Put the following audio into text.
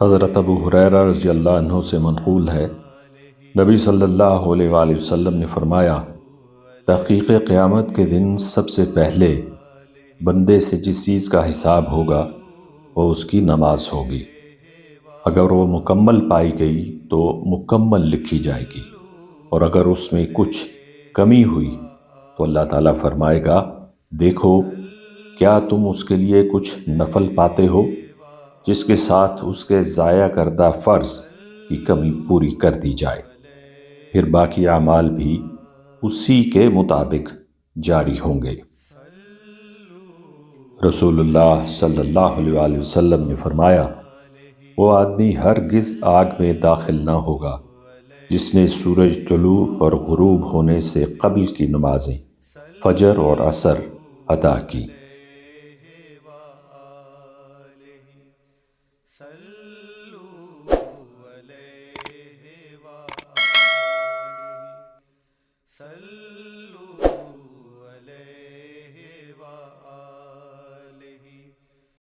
حضرت ابو ہریرہ رضی اللہ عنہ سے منقول ہے، نبی صلی اللہ علیہ وآلہ وسلم نے فرمایا، تحقیق قیامت کے دن سب سے پہلے بندے سے جس چیز کا حساب ہوگا وہ اس کی نماز ہوگی۔ اگر وہ مکمل پائی گئی تو مکمل لکھی جائے گی، اور اگر اس میں کچھ کمی ہوئی تو اللہ تعالیٰ فرمائے گا، دیکھو کیا تم اس کے لیے کچھ نفل پاتے ہو جس کے ساتھ اس کے ضائع کردہ فرض کی کمی پوری کر دی جائے، پھر باقی اعمال بھی اسی کے مطابق جاری ہوں گے۔ رسول اللہ صلی اللہ علیہ وآلہ وسلم نے فرمایا، وہ آدمی ہرگز آگ میں داخل نہ ہوگا جس نے سورج طلوع اور غروب ہونے سے قبل کی نمازیں فجر اور عصر ادا کی۔